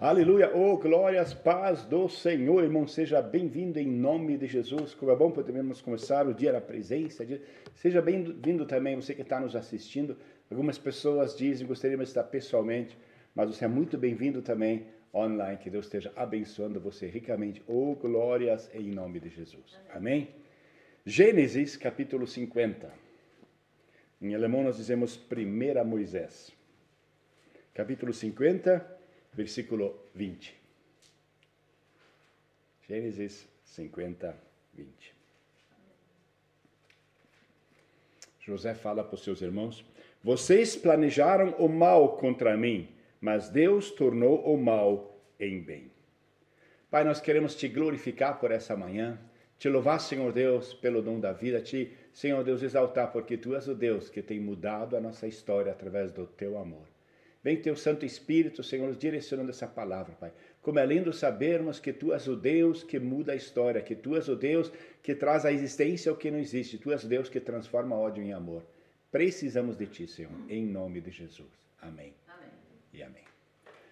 Aleluia, oh glórias, paz do Senhor, irmão, seja bem-vindo em nome de Jesus. Como é bom podermos começar o dia da presença. Seja bem-vindo também você que está nos assistindo. Algumas pessoas dizem, gostaríamos de estar pessoalmente, mas você é muito bem-vindo também online. Que Deus esteja abençoando você ricamente. Oh glórias em nome de Jesus. Amém? Gênesis capítulo 50. Em alemão nós dizemos 1 Moisés. Capítulo 50. Versículo 20. Gênesis 50, 20. José fala para os seus irmãos: vocês planejaram o mal contra mim, mas Deus tornou o mal em bem. Pai, nós queremos te glorificar por essa manhã, te louvar, Senhor Deus, pelo dom da vida, te, Senhor Deus, exaltar, porque tu és o Deus que tem mudado a nossa história através do teu amor. Vem teu Santo Espírito, Senhor, nos direcionando essa palavra, Pai. Como é lindo sabermos que tu és o Deus que muda a história, que tu és o Deus que traz à existência o que não existe, tu és o Deus que transforma ódio em amor. Precisamos de ti, Senhor, em nome de Jesus. Amém. Amém. E amém.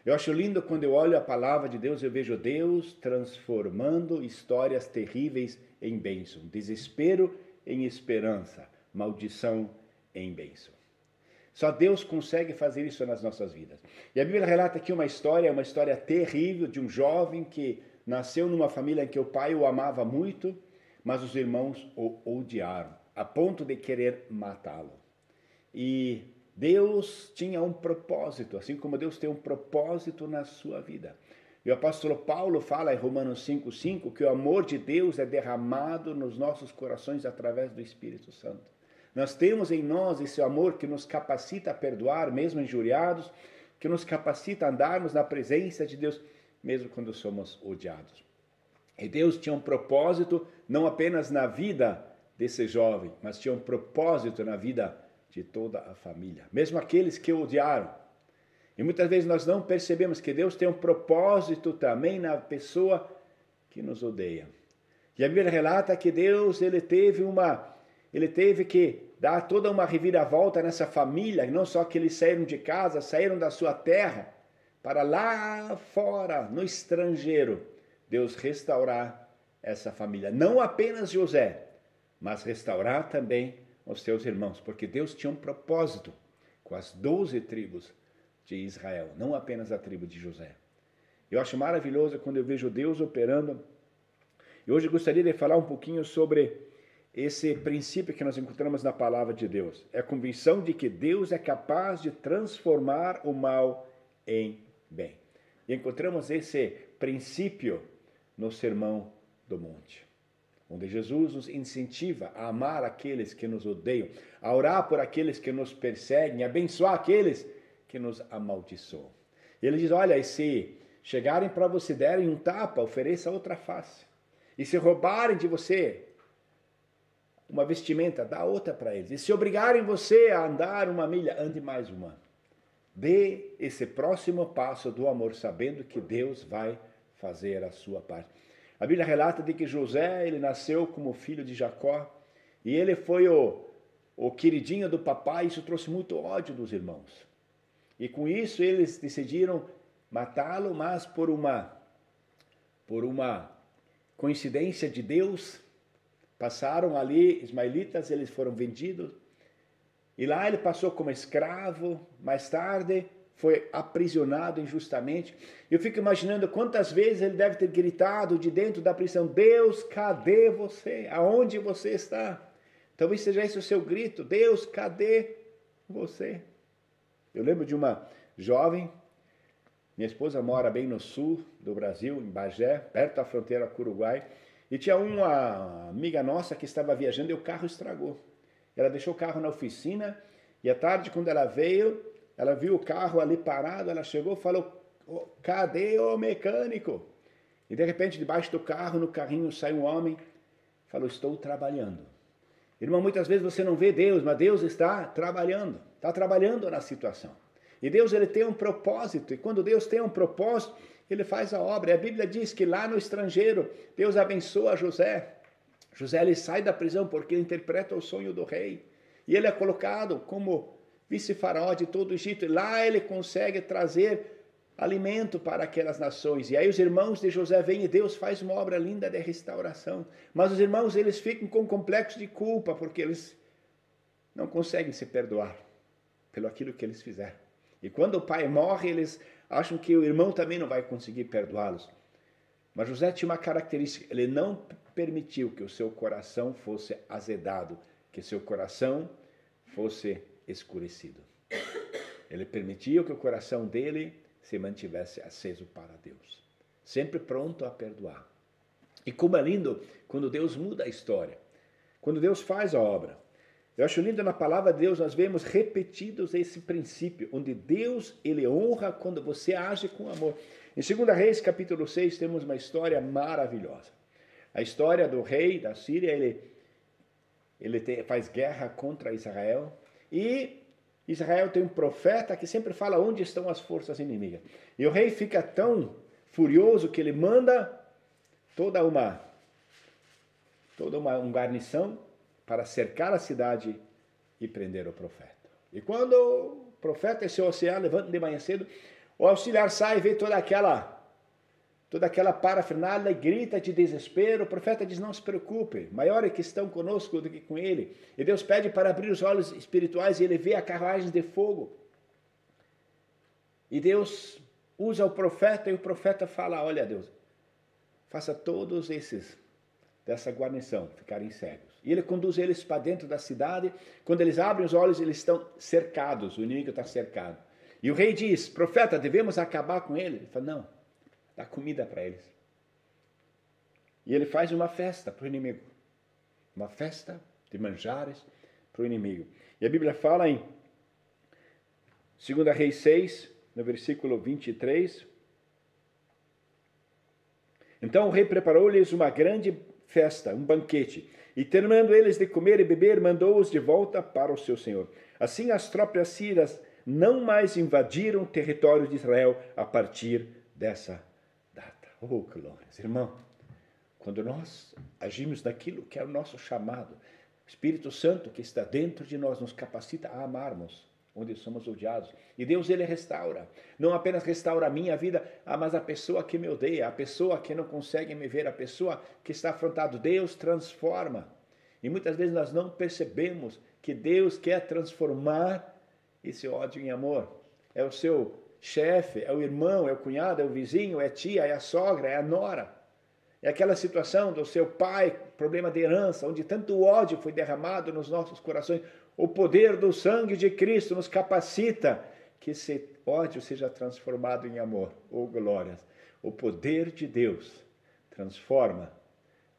Eu acho lindo quando eu olho a palavra de Deus, eu vejo Deus transformando histórias terríveis em bênção, desespero em esperança, maldição em bênção. Só Deus consegue fazer isso nas nossas vidas. E a Bíblia relata aqui uma história terrível de um jovem que nasceu numa família em que o pai o amava muito, mas os irmãos o odiaram, a ponto de querer matá-lo. E Deus tinha um propósito, assim como Deus tem um propósito na sua vida. E o apóstolo Paulo fala em Romanos 5,5 que o amor de Deus é derramado nos nossos corações através do Espírito Santo. Nós temos em nós esse amor que nos capacita a perdoar, mesmo injuriados, que nos capacita a andarmos na presença de Deus, mesmo quando somos odiados. E Deus tinha um propósito, não apenas na vida desse jovem, mas tinha um propósito na vida de toda a família, mesmo aqueles que o odiaram. E muitas vezes nós não percebemos que Deus tem um propósito também na pessoa que nos odeia. E a Bíblia relata que Deus ele teve que dar toda uma reviravolta nessa família, não só que eles saíram de casa, saíram da sua terra, para lá fora, no estrangeiro, Deus restaurar essa família. Não apenas José, mas restaurar também os seus irmãos, porque Deus tinha um propósito com as 12 tribos de Israel, não apenas a tribo de José. Eu acho maravilhoso quando eu vejo Deus operando. E hoje eu gostaria de falar um pouquinho sobre esse princípio que nós encontramos na palavra de Deus. É a convicção de que Deus é capaz de transformar o mal em bem. E encontramos esse princípio no Sermão do Monte, onde Jesus nos incentiva a amar aqueles que nos odeiam, a orar por aqueles que nos perseguem, a abençoar aqueles que nos amaldiçoam. E ele diz, olha, e se chegarem para você, derem um tapa, ofereça outra face. E se roubarem de você uma vestimenta, dá outra para eles. E se obrigarem você a andar uma milha, ande mais uma. Dê esse próximo passo do amor, sabendo que Deus vai fazer a sua parte. A Bíblia relata de que José, ele nasceu como filho de Jacó, e ele foi o queridinho do papai, isso trouxe muito ódio dos irmãos. E com isso eles decidiram matá-lo, mas por uma coincidência de Deus, passaram ali, ismaelitas, eles foram vendidos, e lá ele passou como escravo, mais tarde foi aprisionado injustamente. Eu fico imaginando quantas vezes ele deve ter gritado de dentro da prisão, Deus, cadê você? Aonde você está? Talvez seja esse o seu grito, Deus, cadê você? Eu lembro de uma jovem, minha esposa mora bem no sul do Brasil, em Bagé, perto da fronteira com o Uruguai, e tinha uma amiga nossa que estava viajando e o carro estragou. Ela deixou o carro na oficina e à tarde, quando ela veio, ela viu o carro ali parado, ela chegou e falou, cadê o mecânico? E de repente, debaixo do carro, no carrinho, sai um homem, falou, estou trabalhando. Irmão, muitas vezes você não vê Deus, mas Deus está trabalhando na situação. E Deus ele tem um propósito, e quando Deus tem um propósito, ele faz a obra. E a Bíblia diz que lá no estrangeiro, Deus abençoa José. José ele sai da prisão porque ele interpreta o sonho do rei. E ele é colocado como vice-faraó de todo o Egito. E lá ele consegue trazer alimento para aquelas nações. E aí os irmãos de José vêm e Deus faz uma obra linda de restauração. Mas os irmãos, eles ficam com complexo de culpa, porque eles não conseguem se perdoar pelo aquilo que eles fizeram. E quando o pai morre, eles acham que o irmão também não vai conseguir perdoá-los. Mas José tinha uma característica, ele não permitiu que o seu coração fosse azedado, que seu coração fosse escurecido. Ele permitiu que o coração dele se mantivesse aceso para Deus, sempre pronto a perdoar. E como é lindo quando Deus muda a história, quando Deus faz a obra. Eu acho lindo na palavra de Deus, nós vemos repetidos esse princípio, onde Deus, ele honra quando você age com amor. Em 2 Reis, capítulo 6, temos uma história maravilhosa. A história do rei da Síria, ele faz guerra contra Israel, e Israel tem um profeta que sempre fala onde estão as forças inimigas. E o rei fica tão furioso que ele manda toda uma guarnição para cercar a cidade e prender o profeta. E quando o profeta e seu auxiliar levantam de manhã cedo, o auxiliar sai e vê toda aquela parafernália e grita de desespero. O profeta diz, não se preocupe, maior é que estão conosco do que com ele. E Deus pede para abrir os olhos espirituais e ele vê a carruagem de fogo. E Deus usa o profeta e o profeta fala, olha Deus, faça todos esses dessa guarnição ficarem cegos. E ele conduz eles para dentro da cidade. Quando eles abrem os olhos, eles estão cercados, o inimigo está cercado. E o rei diz, profeta, devemos acabar com ele? Ele fala, não, dá comida para eles. E ele faz uma festa para o inimigo. Uma festa de manjares para o inimigo. E a Bíblia fala em 2 Reis 6, no versículo 23. Então o rei preparou-lhes uma grande festa, um banquete. E terminando eles de comer e beber, mandou-os de volta para o seu senhor. Assim as tropas sírias não mais invadiram o território de Israel a partir dessa data. Oh, glórias! Irmão, quando nós agimos naquilo que é o nosso chamado, o Espírito Santo que está dentro de nós nos capacita a amarmos onde somos odiados. E Deus, ele restaura. Não apenas restaura a minha vida, mas a pessoa que me odeia, a pessoa que não consegue me ver, a pessoa que está afrontada. Deus transforma. E muitas vezes nós não percebemos que Deus quer transformar esse ódio em amor. É o seu chefe, é o irmão, é o cunhado, é o vizinho, é a tia, é a sogra, é a nora. É aquela situação do seu pai, problema de herança, onde tanto ódio foi derramado nos nossos corações. O poder do sangue de Cristo nos capacita que esse ódio seja transformado em amor. Oh, glórias! O poder de Deus transforma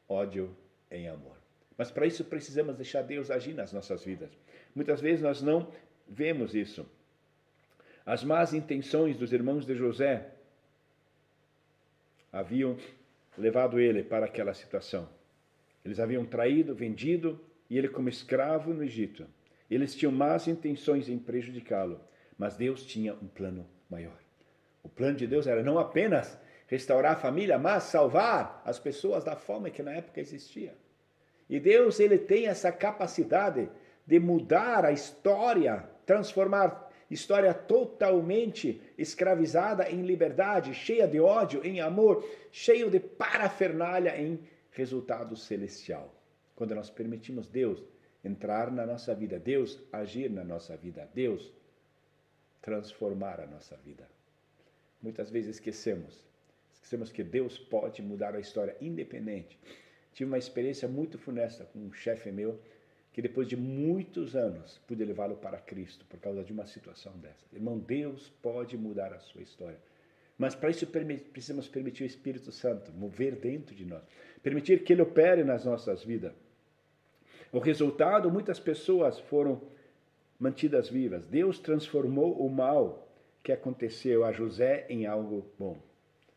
ódio em amor. Mas para isso precisamos deixar Deus agir nas nossas vidas. Muitas vezes nós não vemos isso. As más intenções dos irmãos de José haviam levado ele para aquela situação. Eles haviam traído, vendido, e ele como escravo no Egito. Eles tinham más intenções em prejudicá-lo, mas Deus tinha um plano maior. O plano de Deus era não apenas restaurar a família, mas salvar as pessoas da fome que na época existia. E Deus, ele tem essa capacidade de mudar a história, transformar história totalmente escravizada em liberdade, cheia de ódio em amor, cheio de parafernália em resultado celestial. Quando nós permitimos Deus entrar na nossa vida, Deus agir na nossa vida, Deus transformar a nossa vida. Muitas vezes esquecemos que Deus pode mudar a história independente. Tive uma experiência muito funesta com um chefe meu, que depois de muitos anos pude levá-lo para Cristo por causa de uma situação dessa. Irmão, Deus pode mudar a sua história. Mas para isso precisamos permitir o Espírito Santo mover dentro de nós. Permitir que ele opere nas nossas vidas. O resultado, muitas pessoas foram mantidas vivas. Deus transformou o mal que aconteceu a José em algo bom.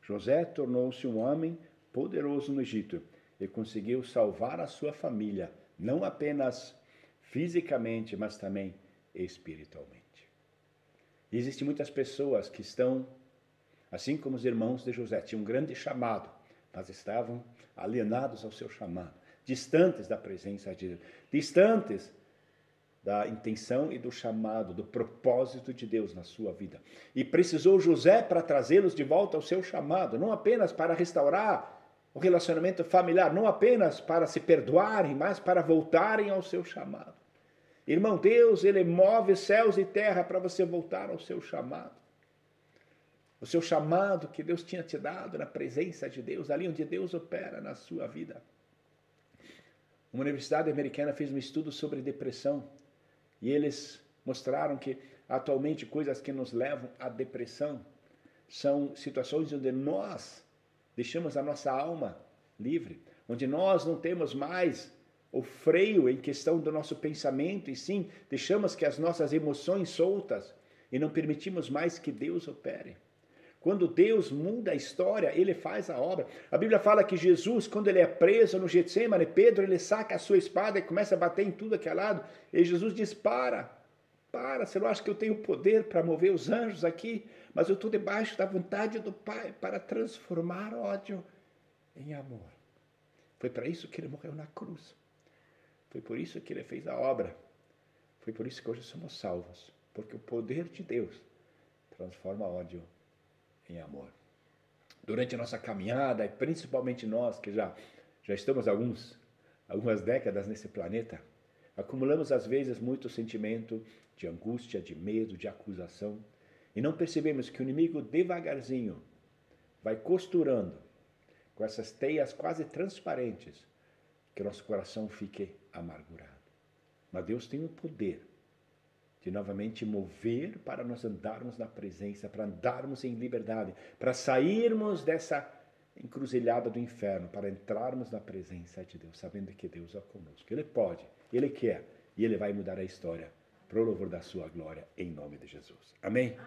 José tornou-se um homem poderoso no Egito e conseguiu salvar a sua família, não apenas fisicamente, mas também espiritualmente. E existem muitas pessoas que estão, assim como os irmãos de José, tinham um grande chamado, mas estavam alienados ao seu chamado, distantes da presença de Deus, distantes da intenção e do chamado, do propósito de Deus na sua vida. E precisou José para trazê-los de volta ao seu chamado, não apenas para restaurar o relacionamento familiar, não apenas para se perdoarem, mas para voltarem ao seu chamado. Irmão, Deus, Ele move céus e terra para você voltar ao seu chamado. O seu chamado que Deus tinha te dado na presença de Deus, ali onde Deus opera na sua vida. Uma universidade americana fez um estudo sobre depressão e eles mostraram que atualmente coisas que nos levam à depressão são situações onde nós deixamos a nossa alma livre, onde nós não temos mais o freio em questão do nosso pensamento e sim deixamos que as nossas emoções soltas e não permitimos mais que Deus opere. Quando Deus muda a história, Ele faz a obra. A Bíblia fala que Jesus, quando Ele é preso no Getsemane, Pedro, ele saca a sua espada e começa a bater em tudo que é lado. E Jesus diz, para, você não acha que eu tenho poder para mover os anjos aqui? Mas eu estou debaixo da vontade do Pai para transformar ódio em amor. Foi para isso que Ele morreu na cruz. Foi por isso que Ele fez a obra. Foi por isso que hoje somos salvos. Porque o poder de Deus transforma ódio em amor. Durante a nossa caminhada, e principalmente nós que já estamos algumas décadas nesse planeta, acumulamos às vezes muito sentimento de angústia, de medo, de acusação, e não percebemos que o inimigo devagarzinho vai costurando com essas teias quase transparentes que o nosso coração fique amargurado. Mas Deus tem o poder de novamente mover para nós andarmos na presença, para andarmos em liberdade, para sairmos dessa encruzilhada do inferno, para entrarmos na presença de Deus, sabendo que Deus é conosco. Ele pode, Ele quer, e Ele vai mudar a história para o louvor da sua glória, em nome de Jesus. Amém?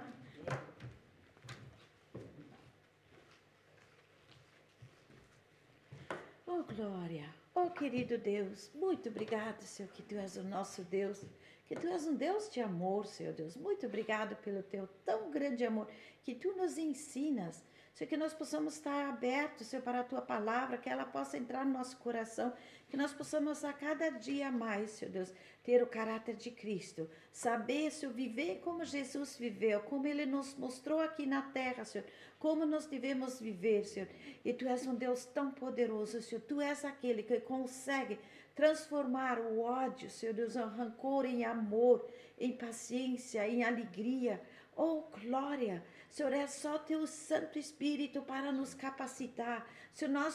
Oh, glória! Oh, querido Deus, muito obrigado, Senhor, que Tu és o nosso Deus, que Tu és um Deus de amor, Senhor Deus. Muito obrigado pelo Teu tão grande amor, que Tu nos ensinas, Senhor, que nós possamos estar abertos, Senhor, para a Tua palavra, que ela possa entrar no nosso coração, que nós possamos a cada dia mais, Senhor Deus, ter o caráter de Cristo, saber, Senhor, viver como Jesus viveu, como Ele nos mostrou aqui na terra, Senhor, como nós devemos viver, Senhor. E Tu és um Deus tão poderoso, Senhor. Tu és aquele que consegue transformar o ódio, Senhor Deus, o rancor em amor, em paciência, em alegria. Oh, glória! Senhor, é só Teu Santo Espírito para nos capacitar. Senhor,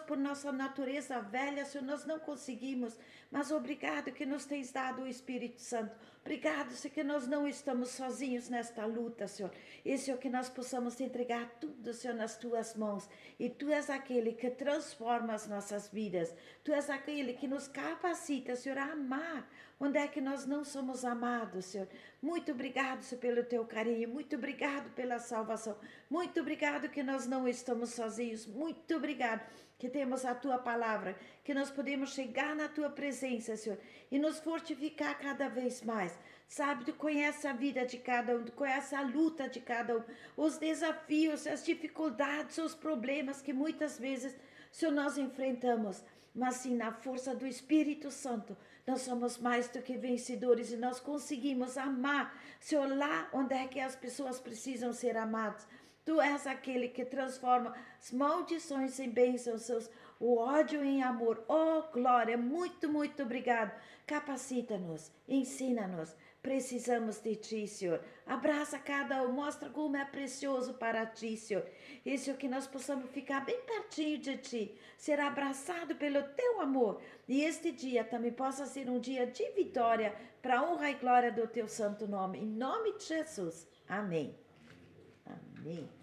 por nossa natureza velha, Senhor, nós não conseguimos. Mas obrigado que nos tens dado o Espírito Santo. Obrigado, Senhor, que nós não estamos sozinhos nesta luta, Senhor. E, Senhor, que nós possamos entregar tudo, Senhor, nas Tuas mãos. E Tu és aquele que transforma as nossas vidas. Tu és aquele que nos capacita, Senhor, a amar. Onde é que nós não somos amados, Senhor? Muito obrigado, Senhor, pelo Teu carinho. Muito obrigado pela salvação. Muito obrigado que nós não estamos sozinhos. Muito obrigado que temos a Tua palavra, que nós podemos chegar na Tua presença, Senhor, e nos fortificar cada vez mais. Sabe, Tu conhece a vida de cada um, Tu conhece a luta de cada um, os desafios, as dificuldades, os problemas que muitas vezes, Senhor, nós enfrentamos. Mas sim, na força do Espírito Santo, nós somos mais do que vencedores e nós conseguimos amar, Senhor, lá onde é que as pessoas precisam ser amadas. Tu és aquele que transforma as maldições em bênçãos, o ódio em amor. Oh, glória, muito, muito obrigado. Capacita-nos, ensina-nos. Precisamos de Ti, Senhor. Abraça cada um, mostra como é precioso para Ti, Senhor. E, Senhor, que nós possamos ficar bem pertinho de Ti, ser abraçado pelo Teu amor. E este dia também possa ser um dia de vitória para a honra e glória do Teu santo nome. Em nome de Jesus. Amém. Amém.